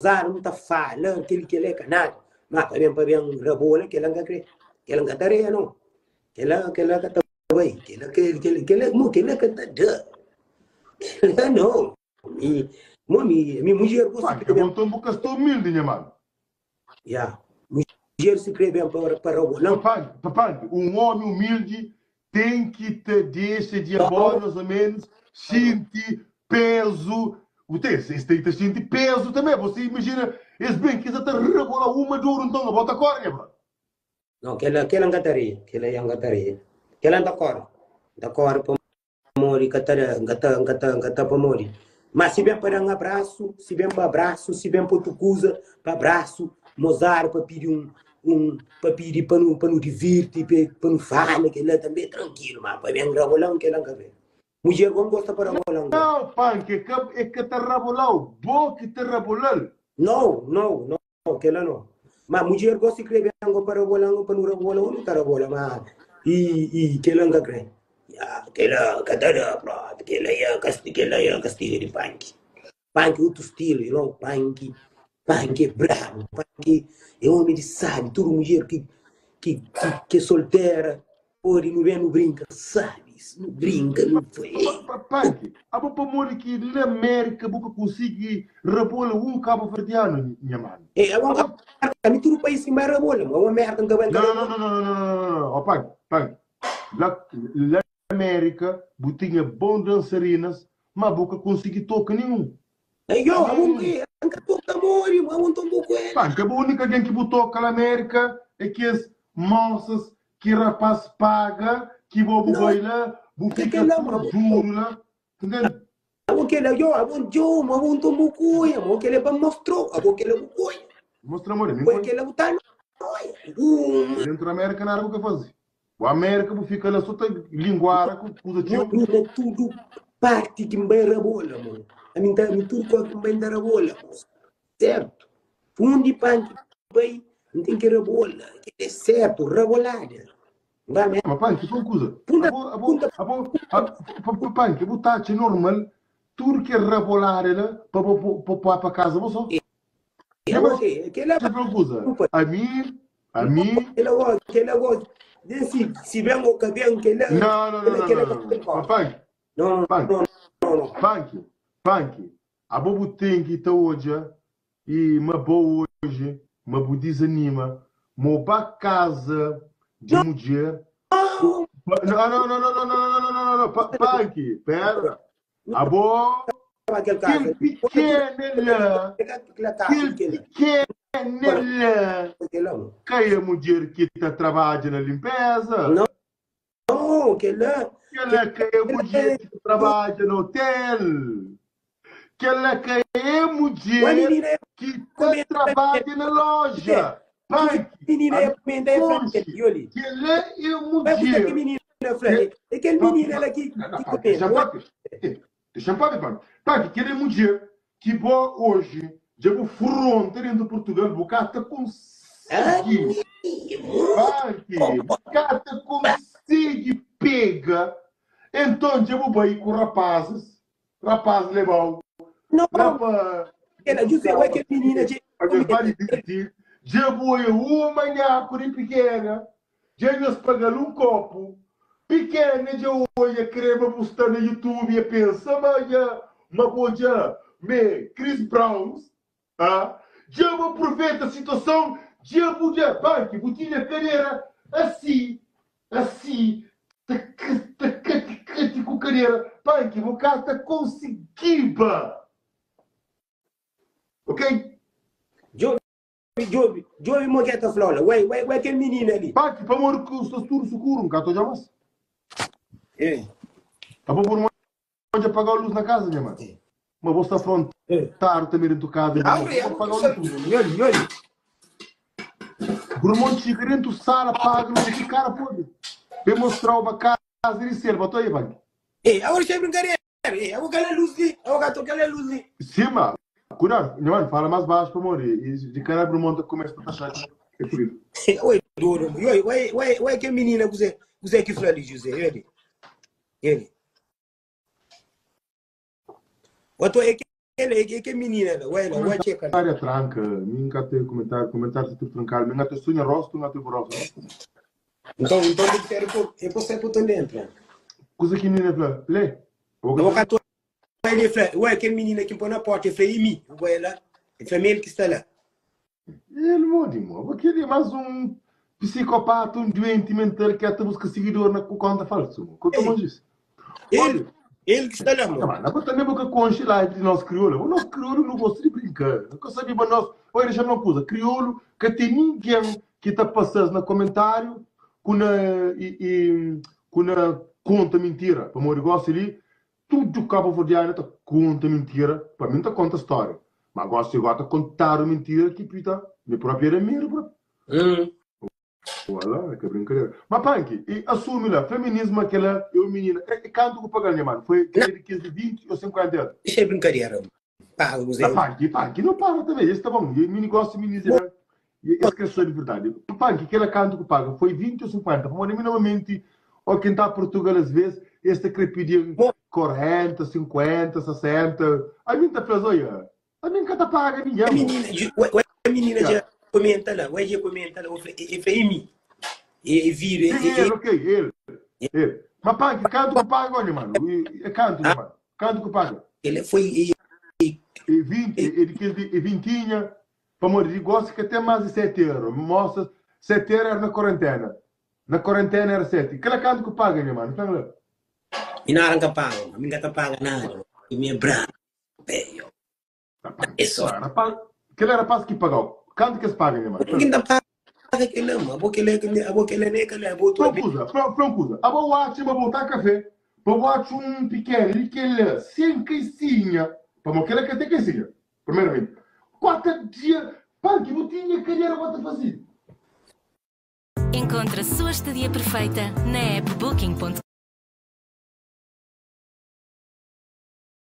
Mozart não está falando que ele é canal. Mas para bem rabola que ele não crê. Que ele não tareia não. Que ele está bem. Que ele não. Mi mulher gosta de bem. Então boca estou humilde, né, mano? Yeah. Mulher se crê bem para o não. Papai, homem humilde tem que te deixar de agora, mais ou menos, sentir peso. Você tem que sentir peso também. Você imagina, esse bem que está rebolar uma dura, então não bota a cor, né, bro? Não, que ele engataria. Que ele engataria. Que ele anda cor. Da cor para morrer, engata para morrer. Mas se bem para um abraço, se bem para abraço, se bem para tucusa, para abraço, Mozart para pedir para pedir para não divertir, para não falar, que ele também é tranquilo, mas para bem rabolão que ele não quer. Mulher não gosta para rabolão. Não, pai, que te rabolão, bom que te rabolão. Não, que ela não. Mas mulher gosta de crer bem para rabolão, para não rabolão, não está rabolão, mas e que ela não quer. Que ela é castigo de punk. Punk é outro estilo, you know? Punk é bravo, punk é homem de sabe, toda mulher que é solteira, pode não vem, não brinca, sabe? Não brinca, não foi. Punk, a boca morre que na América a boca consegue rabola cabo verdeano, minha mãe. É uma tudo país que mais rabola, mas uma merda não vai. Não, punk. Lá América, botinha bom dançarinas, mas a boca consegue tocar nenhum. Eu nunca toca amor, eu não toco com ele. Pá, que a única gente que botou na América é que as moças que rapaz paga, que vou bailar, vou ficar duro lá. Entendeu? Eu não tomo coisa, eu quero para mostrar, eu quero coisa. Mostra, amor, eu quero botar dentro da América não era o que fazer. O América vou ficar lá só linguara com coisa tipo. Tudo parte que me vai rabola, mano. A mim tudo que me vai dar rabola, certo? Fundo de punk, vai, não tem que rabola, que é certo, rabolada. Vai, mas punk, que coisa. Punk, vou estar normal, tudo que é rabolada para casa, você. A mim. Aquele negócio. Se vem o cabelo que ele. Não. Punk. A bobo tem que estar hoje e uma boa hoje, uma boa desanima, uma casa de mulher. Não. Punk, pera. A boa. Aquele pequeno. Quem é a mulher que está trabalhando na limpeza? Não, que ele é a mulher que trabalha no hotel. Que é a mulher que trabalha na loja. Pai, menina é frente, que ela é a mulher. Menina é frente. É que menina ela aqui. Deixa eu falar, pai, que ela é a mulher que boa hoje. Já vou fronteira de Portugal, bocata consegue. Bocata consegue pega. Então, já vou ir com rapazes. Rapaz legal. Não, ela disse que menina de. Já vou ir uma nhacura pequena. Já nos pagar um copo. Pequena, já olha crema postar no YouTube e pensa, mas vou já me Chris Brown. Já vou aproveitar a situação, já vou botinha carreira, assim, com carreira, punk, vou cá tá conseguiba. Ok? Jovi moqueta flora, ué, que menina ali. Punk, para morrer com os tudo socorro, um gato já mas. Tá bom por onde apagar a luz na casa, minha mãe? Mas você está frontar também dentro do casa. Olha. Por um monte de dentro da sala, paga, não sei cara pode. Vem mostrar uma casa e ser, botou aí, vai. Agora você é brincadeira. Eu vou calar a luz ali. Eu vou tocar a luz ali. Sim, mas, cuidado, minha mãe, fala mais baixo para morrer. E de cara, por um monte começa a taxar. É por isso. Oi, duro. Oi, que menina você que falou ali, José. Ele. Eu tô aqui. que menina, ué, não vai checar. Área tranca, nunca tem comentário se tu trancar, nunca tem sonho rosto, nunca tem rosto. Então tem que ser é você por dentro. Coisa que nem fala, lê. O cantor ele fala, ué, que menina que põe na porta, ele fala, imi, ué lá, ele fala, ele que está lá. Ele morre, porque ele é mais um psicopata, um doente mental que até busca seguidor na conta falsa. Quanto mais isso? Ele que está lá, mano. Mas também porque conche lá de nós crioulo. O nosso crioulo não gosta de brincar. Não sabia, mas nós, olha, já não coisa. Crioulo que tem ninguém que está passando no comentário com na conta mentira. Para o negócio ali, tudo que acaba de ano conta mentira. Para mim, está conta história. Mas gosto de contar mentira que pita, minha própria era minha. Olha, que brincadeira. Mas, Punk, assume lá, feminismo aquela, eu menina, canto que pagar, mano? Foi de 15, 20 ou 50 anos? Isso é brincadeira. Paga, você. Punk, não para também, isso tá bom. Eu gosto de menina, essa questão de verdade. Punk, aquela canto que paga, foi 20 ou 50, mas minimamente, ou quem está em Portugal às vezes, esta crepidia 40, 50, 60, a mim tá fez, olha, a mim cada paga, ninguém. A menina já comenta lá, o já comenta lá, ele fala, imi. E vira. Ele. Mas Punk, canto que paga, olha, mano. É canto, mano. Canto que paga. Ele foi. E 20, e 20, para morrer, gosto que até mais de 7 euros. Mostra, 7 euros era na quarentena. Na quarentena era 7. Aquela canto que paga, meu mano. Então, lá. E não arranca paga, a minha não paga nada. E minha branca, velho. É só. Aquele era passo que pagou. Canto que se paga, meu mano. Ninguém tá paga aquele não, a boca ele é que ele é boa. Francusa. A boa acha para botar café. Para botar um pequeno, aquele sem caixinha. Para aquele que tem caixinha. Primeiramente. 4 dias. Pá, que não tinha carreira para fazer. Encontre a sua estadia perfeita na app Booking.com.